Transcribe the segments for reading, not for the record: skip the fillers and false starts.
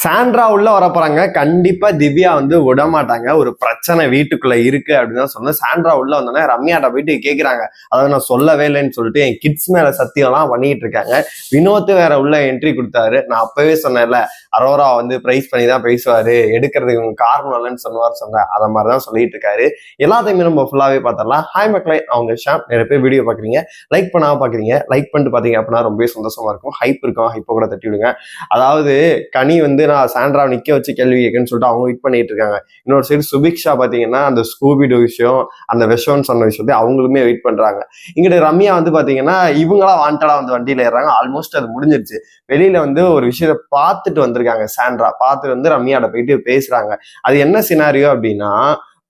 Sandra உள்ள வரப்போறாங்க. கண்டிப்பா திவ்யா வந்து விட மாட்டாங்க. ஒரு பிரச்சனை வீட்டுக்குள்ள இருக்கு அப்படின்னு தான் சொன்னேன். சாண்ட்ரா உள்ள வந்தோடனே ரம்யாட்ட போயிட்டு கேட்கிறாங்க. அதாவது நான் சொல்லவே இல்லைன்னு சொல்லிட்டு என் கிட்ஸ் மேல சத்தியம்லாம் பண்ணிட்டு இருக்காங்க. வினோத் வேற உள்ள என்ட்ரி கொடுத்தாரு. நான் அப்பவே சொன்னேன்ல, அரோரா வந்து பிரைஸ் பண்ணி தான் பேசுவாரு, எடுக்கிறதுக்கு காரணம் இல்லைன்னு சொன்னேன். அதை மாதிரிதான் சொல்லிட்டு இருக்காரு. எல்லாத்தையுமே நம்ம ஃபுல்லாவே பார்த்தரலாம். ஹாய் மக்களே, அவங்க ஷாம். நிறைய பேர் வீடியோ பாக்குறீங்க, லைக் பண்ணாம பாக்குறீங்க. லைக் பண்ணிட்டு பாத்தீங்க அப்படின்னா ரொம்பவே சந்தோஷமா இருக்கும். ஹைப் இருக்கும், ஹைப்பை கூட தட்டி விடுங்க. அதாவது கனி வந்து நான் சாண்ட்ரா நிக்க வச்சு கேள்வி கேட்கன்னு சொல்லிட்டு அவங்க வெயிட் பண்ணிட்டு இருக்காங்க. இன்னொரு சைடு சுபிக்ஷா பாத்தீங்கன்னா அந்த ஸ்கூபிடு விஷயம், அந்த விஷம்னு சொன்ன விஷயத்தை அவங்களுமே வெயிட் பண்றாங்க. இங்கிட்ட ரம்யா வந்து பாத்தீங்கன்னா இவங்களா வாண்டடா வந்து வண்டியில ஏறாங்க. ஆல்மோஸ்ட் அது முடிஞ்சிருச்சு. வெளியில வந்து ஒரு விஷயத்த பார்த்துட்டு வந்திருக்காங்க. சாண்ட்ரா பார்த்துட்டு வந்து ரம்யாட போயிட்டு பேசுறாங்க. அது என்ன சினாரியோ அப்படின்னா,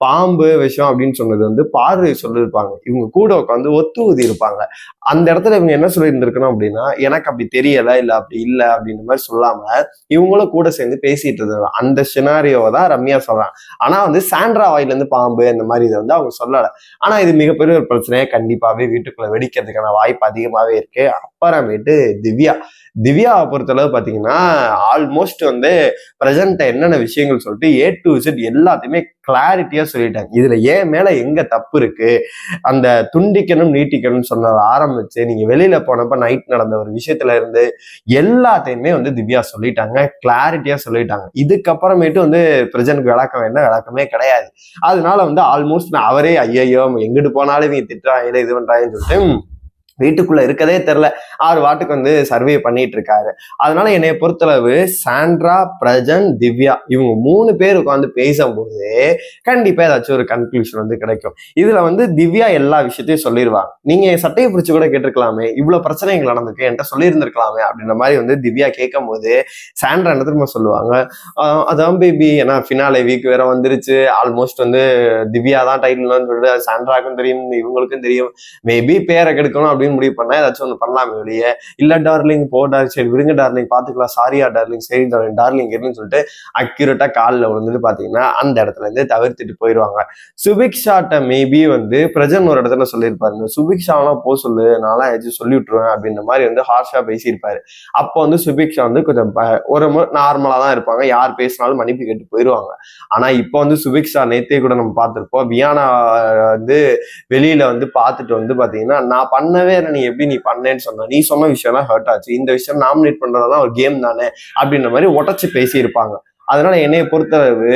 பாம்பு விஷம் அப்படின்னு சொன்னது வந்து பார்வை சொல்லியிருப்பாங்க. இவங்க கூட உட்காந்து ஒத்து ஊதி இருப்பாங்க. அந்த இடத்துல இவங்க என்ன சொல்லியிருந்திருக்கணும் அப்படின்னா, எனக்கு அப்படி தெரியல, இல்ல அப்படி இல்லை அப்படின்ற மாதிரி சொல்லாம இவங்களும் கூட சேர்ந்து பேசிட்டு இருந்தாங்க. அந்த சினாரியோவை தான் ரம்யா சொல்றாங்க. ஆனா வந்து சாண்ட்ரா வாயில இருந்து பாம்பு இந்த மாதிரி இதை வந்து அவங்க சொல்லலை. ஆனா இது மிகப்பெரிய ஒரு பிரச்சனையை கண்டிப்பாவே வீட்டுக்குள்ள வெடிக்கிறதுக்கான வாய்ப்பு அதிகமாவே இருக்கு. அப்புறமேட்டு திவ்யாவை பொறுத்தளவு பாத்தீங்கன்னா ஆல்மோஸ்ட் வந்து பிரசன்ட் என்னென்ன விஷயங்கள் சொல்லிட்டு A to Z எல்லாத்தையுமே கிளாரிட்டியா சொல்லிட்டாங்க. இதுல ஏன் மேல எங்க தப்பு இருக்கு, அந்த துண்டிக்கணும் நீட்டிக்கணும்னு சொன்னதை ஆரம்பிச்சு நீங்க வெளியில போனப்ப நைட் நடந்த ஒரு விஷயத்துல இருந்து எல்லாத்தையுமே வந்து திவ்யா சொல்லிட்டாங்க, கிளாரிட்டியா சொல்லிட்டாங்க. இதுக்கப்புறமேட்டு வந்து பிரஜனுக்கு விளக்கம் என்ன, விளக்கமே கிடையாது. அதனால வந்து ஆல்மோஸ்ட் அவரே ஐயோ எங்கிட்டு போனாலும் இவங்க திட்டுறாங்க இது பண்றாங்கன்னு சொல்லிட்டு வீட்டுக்குள்ள இருக்கதே தெரியல, 6 வாட்டுக்கு வந்து சர்வே பண்ணிட்டு இருக்காரு. அதனால என்னைய பொறுத்தளவு சாண்ட்ரா, பிரஜன், திவ்யா இவங்க 3 பேர் உட்காந்து பேசும்போது கண்டிப்பா ஏதாச்சும் ஒரு கன்க்ளூஷன் வந்து கிடைக்கும். இதுல வந்து திவ்யா எல்லா விஷயத்தையும் சொல்லிடுவாங்க. நீங்க சட்டையை பிடிச்சு கூட கேட்டிருக்கலாமே, இவ்வளவு பிரச்சனைகள் நடந்துக்கு என்கிட்ட சொல்லியிருந்திருக்கலாமே அப்படின்ற மாதிரி வந்து திவ்யா கேட்கும் போது சாண்ட்ரா என்ன திரும்ப சொல்லுவாங்க, அதான் பேபி, ஏன்னா ஃபினாலே வீக் வேற வந்துருச்சு, ஆல்மோஸ்ட் வந்து திவ்யா தான் டைட்டில்னு சொல்லிட்டு சாண்ட்ராக்கும் தெரியும், இவங்களுக்கும் தெரியும். மேபி பேரை கெடுக்கணும் அப்படின்னு முடிவு பண்ணா ஏதாச்சும் ஒண்ணு பண்ணலாமே வெளியே. இல்ல டார்லிங் சரி விடுங்க டார்லிங், பாத்துக்கலாம், சாரியா டார்லிங், சரி டார்லிங் இருன்னு சொல்லிட்டு அக்யூரேட்டா காலில் விழுந்துட்டு பாத்தீங்கன்னா அந்த இடத்துல இருந்து தவிர்த்துட்டு போயிடுவாங்க. சுபிக்ஷாட்ட மேபி வந்து பிரஜன் ஒரு இடத்துல சொல்லியிருப்பாரு, சுபிக்ஷாலாம் போ சொல்லு, நான்லாம் ஏதாச்சும் சொல்லி விட்டுருவேன் அப்படின்ற மாதிரி வந்து ஹார்ஷா பேசியிருப்பாரு. அப்போ வந்து சுபிக்ஷா வந்து கொஞ்சம் ஒரு நார்மலா தான் இருப்பாங்க, யார் பேசினாலும் மன்னிப்பு கேட்டு போயிடுவாங்க. ஆனா இப்போ வந்து சுபிக்ஷா நேத்தே கூட நம்ம பார்த்திருப்போம், வியானா வந்து வெளியில வந்து பார்த்துட்டு வந்து பாத்தீங்கன்னா நான் பண்ணவே நீ எப்படி நீ பண்ணேன்னு சொன்ன, நீ சொன்ன விஷயம் தான் ஹர்ட் ஆச்சு, இந்த விஷயம் நாமினேட் பண்றதுதான் ஒரு கேம் தானே அப்படின்ற மாதிரி உடச்சு பேசியிருப்பாங்க. அதனால என்னைய பொறுத்தளவு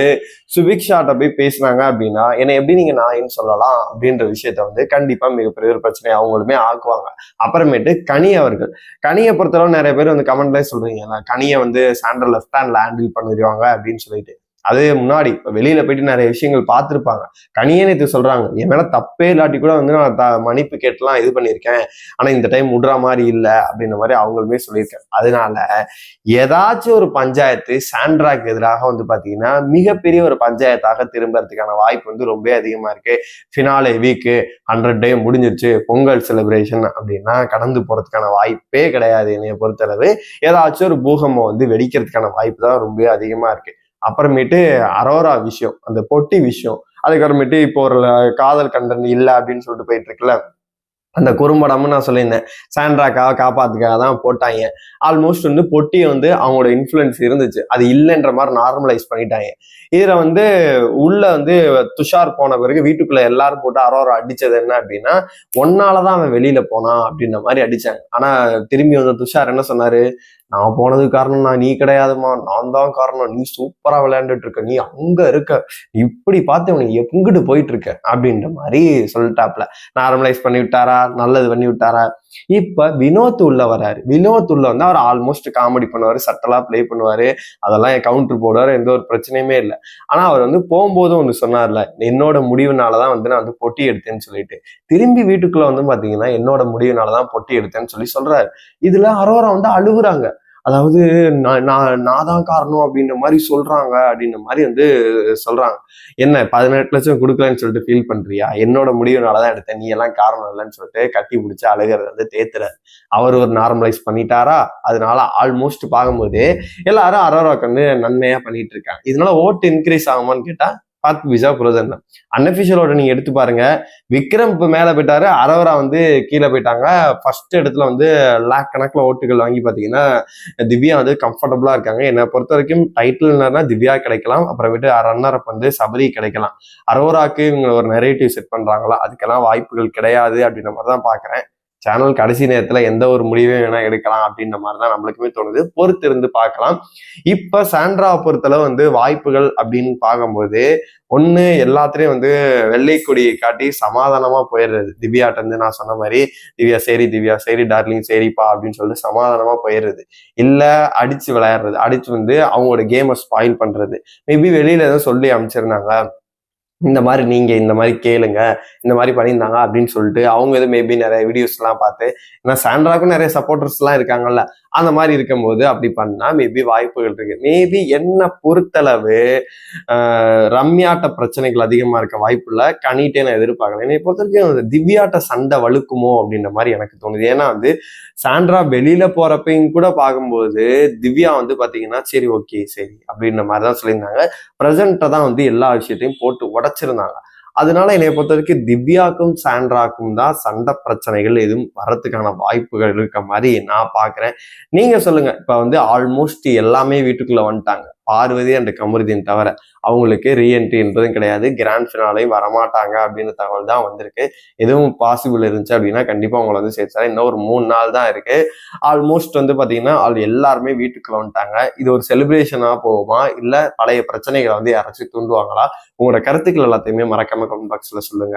சுபிக்ஷாட்ட போய் பேசினாங்க அப்படின்னா என்னை எப்படி நீங்க நாயின்னு சொல்லலாம் அப்படின்ற விஷயத்த வந்து கண்டிப்பா மிகப்பெரிய ஒரு பிரச்சனை அவங்களுமே ஆக்குவாங்க. அப்புறமேட்டு கனியை பொறுத்தளவு நிறைய பேர் வந்து கமெண்ட்ல சொல்றீங்க, கனியை வந்து சாண்ட்ரா லெஃப்ட் ஹேண்ட்ல ஹேண்டில் பண்ணிடுவாங்க அப்படின்னு சொல்லிட்டு. அது முன்னாடி வெளியில போயிட்டு நிறைய விஷயங்கள் பார்த்துருப்பாங்க. கனியே நேற்று சொல்றாங்க, என் மேல தப்பே இல்லாட்டி கூட வந்து நான் மன்னிப்பு கேட்டுலாம் இது பண்ணியிருக்கேன், ஆனா இந்த டைம் விடுற மாதிரி இல்லை அப்படின்ற மாதிரி அவங்களுமே சொல்லியிருக்காங்க. அதனால ஏதாச்சும் ஒரு பஞ்சாயத்து சாண்ட்ராக்கு எதிராக வந்து பாத்தீங்கன்னா மிகப்பெரிய ஒரு பஞ்சாயத்தாக திரும்புறதுக்கான வாய்ப்பு வந்து ரொம்ப அதிகமா இருக்கு. ஃபினாலே வீக்கு 100 டே முடிஞ்சிருச்சு, பொங்கல் செலிப்ரேஷன் அப்படின்னா கடந்து போறதுக்கான வாய்ப்பே கிடையாது. என்னைய பொறுத்தளவு ஏதாச்சும் ஒரு பூகம்பம் வந்து வெடிக்கிறதுக்கான வாய்ப்பு தான் ரொம்ப அதிகமா இருக்கு. அப்புறமேட்டு அரோரா விஷயம், அந்த பொட்டி விஷயம், அதுக்கப்புறமேட்டு இப்போ ஒரு காதல் கண்டன் இல்லை அப்படின்னு சொல்லிட்டு போயிட்டு இருக்குல்ல, அந்த குறும்படம்னு நான் சொல்லியிருந்தேன், சாண்ட்ராக்காக காப்பாத்துக்காக தான் போட்டாங்க. ஆல்மோஸ்ட் வந்து பொட்டியை வந்து அவங்களோட இன்ஃப்ளூயன்ஸ் இருந்துச்சு, அது இல்லைன்ற மாதிரி நார்மலைஸ் பண்ணிட்டாங்க. இதுல வந்து உள்ள வந்து துஷார் போன பிறகு வீட்டுக்குள்ள எல்லாரும் போட்டு அரோரா அடிச்சது என்ன அப்படின்னா, ஒன்னாலதான் அவன் வெளியில போனான் அப்படின்ற மாதிரி அடிச்சாங்க. ஆனா திரும்பி வந்து துஷார் என்ன சொன்னாரு, நான் போனதுக்கு காரணம் நீ கிடையாதுமா, நான் தான் காரணம், நீ சூப்பரா விளையாண்டுட்டு இருக்க, நீ அங்க இருக்க, இப்படி பார்த்து உனக்கு எங்கிட்டு போயிட்டு இருக்க அப்படின்ற மாதிரி சொல்லிட்டாப்ல. நார்மலைஸ் பண்ணி விட்டாரா, நல்லது பண்ணி விட்டாரா. இப்ப வினோத் உள்ள வராரு. வினோத் உள்ள வந்து அவர் ஆல்மோஸ்ட் காமெடி பண்ணுவாரு, சட்டலா பிளே பண்ணுவாரு, அதெல்லாம் கவுண்டர் போடுவாரு, எந்த ஒரு பிரச்சனையுமே இல்லை. ஆனா அவர் வந்து போகும்போதும் ஒன்று சொன்னார்ல, என்னோட முடிவுனாலதான் வந்து நான் வந்து பொட்டி எடுத்தேன்னு சொல்லிட்டு, திரும்பி வீட்டுக்குள்ள வந்து பாத்தீங்கன்னா என்னோட முடிவுனாலதான் பொட்டி எடுத்தேன்னு சொல்றாரு. இதுல அரோரா வந்து அழுகுறாங்க. அதாவது நான் தான் காரணம் அப்படின்ற மாதிரி சொல்றாங்க அப்படின்ற மாதிரி வந்து சொல்றாங்க. என்ன 18 லட்சம் கொடுக்கலன்னு சொல்லிட்டு ஃபீல் பண்றியா, என்னோட முடிவுனாலதான் எடுத்தேன், நீ எல்லாம் காரணம் இல்லைன்னு சொல்லிட்டு கட்டி பிடிச்சி அழுகிறது வந்து தேத்துறாரு. அவர் ஒரு நார்மலைஸ் பண்ணிட்டாரா. அதனால ஆல்மோஸ்ட் பார்க்கும்போது எல்லாரும் அரோராக்கு வந்து நன்மையா பண்ணிட்டு இருக்காங்க. இதனால ஓட்டு இன்க்ரீஸ் ஆகுமான்னு கேட்டா பார்த்து விசா புரோசன் தான். அன்அஃபிஷியலோட நீங்க எடுத்து பாருங்க. விக்ரம் இப்ப மேல போயிட்டாரு, அரவரா வந்து கீழே போயிட்டாங்க. ஃபர்ஸ்ட் இடத்துல வந்து லேக் கணக்குல ஓட்டுகள் வாங்கி பாத்தீங்கன்னா திவ்யா வந்து கம்ஃபர்டபுளா இருக்காங்க. என்னை பொறுத்த வரைக்கும் டைட்டில்னா திவ்யா கிடைக்கலாம், அப்புறமேட்டு ரன்னர் அப் வந்து சபரி கிடைக்கலாம். அரோராக்கு இவங்க ஒரு நெரேட்டிவ் செட் பண்றாங்களா, அதுக்கெல்லாம் வாய்ப்புகள் கிடையாது அப்படின்ற மாதிரி தான் பாக்குறேன். சேனல் கடைசி நேரத்துல எந்த ஒரு முடிவையும் வேணா எடுக்கலாம் அப்படின்ற மாதிரிதான் நம்மளுக்குமே தோணுது. பொறுத்து இருந்து பார்க்கலாம். இப்ப சாண்ட்ராவை பொறுத்தளவு வந்து வாய்ப்புகள் அப்படின்னு பார்க்கும்போது ஒண்ணு எல்லாத்துலயும் வந்து வெள்ளை கொடியை காட்டி சமாதானமா போயிடுறது. திவ்யாட்ட இருந்து நான் சொன்ன மாதிரி திவ்யா சரி டார்லிங் சரிப்பா அப்படின்னு சொல்லிட்டு சமாதானமா போயிடுறது. இல்ல அடிச்சு விளையாடுறது, அடிச்சு வந்து அவங்களோட கேமை ஸ்பாயில் பண்றது. மேபி வெளியில ஏதோ சொல்லி அமைச்சிருந்தாங்க, இந்த மாதிரி நீங்க இந்த மாதிரி கேளுங்க, இந்த மாதிரி பண்ணியிருந்தாங்க அப்படின்னு சொல்லிட்டு அவங்க எது மேபி நிறைய வீடியோஸ் எல்லாம் பார்த்து, ஏன்னா சாண்ட்ராக்கும் நிறைய சப்போர்ட்டர்ஸ் எல்லாம் இருக்காங்கல்ல, அந்த மாதிரி இருக்கும்போது அப்படி பண்ணா மேபி வாய்ப்புகள் இருக்கு. மேபி என்ன பொறுத்தளவு ரம்யாட்ட பிரச்சனைகள் அதிகமா இருக்க வாய்ப்பு இல்ல, கனிட்டே நான் எதிர்பார்க்கல. என்னை பொறுத்த வரைக்கும் திவ்யாட்ட சண்டை வலுக்குமோ அப்படின்ற மாதிரி எனக்கு தோணுது. ஏன்னா வந்து சாண்ட்ரா வெளியில போறப்பையும் கூட பார்க்கும்போது திவ்யா வந்து பாத்தீங்கன்னா சரி ஓகே சரி அப்படின்ற மாதிரிதான் சொல்லியிருந்தாங்க. பிரசன்ட்டை தான் வந்து எல்லா விஷயத்தையும் போட்டு உடைச்சிருந்தாங்க. அதனால என்னை பொறுத்த வரைக்கும் திவ்யாக்கும் சாண்ட்ராக்கும் தான் சண்டை பிரச்சனைகள் எதுவும் வரத்துக்கான வாய்ப்புகள் இருக்க மாதிரி நான் பாக்குறேன். நீங்க சொல்லுங்க. இப்ப வந்து ஆல்மோஸ்ட் எல்லாமே வீட்டுக்குள்ள வந்துட்டாங்க, பார்வதி அண்ட் கமருதீன் தவிர. அவங்களுக்கு ரீஎன்ட்ரி என்பதும் கிடையாது, கிராண்ட் ஃபினாலையும் வரமாட்டாங்க அப்படின்னு தகவல் தான் வந்திருக்கு. எதுவும் பாசிபிள் இருந்துச்சு அப்படின்னா கண்டிப்பா அவங்களை வந்து சேர்த்தாங்க. இன்னும் ஒரு 3 நாள் தான் இருக்கு. ஆல்மோஸ்ட் வந்து பாத்தீங்கன்னா எல்லாருமே வீட்டுக்குள்ள வந்துட்டாங்க. இது ஒரு செலிப்ரேஷனா போகுமா, இல்ல பழைய பிரச்சனைகளை வந்து யாராச்சும் தூண்டுவாங்களா? உங்களோட கருத்துக்கள் எல்லாத்தையுமே மறக்காம கமெண்ட் பாக்ஸ்ல சொல்லுங்க.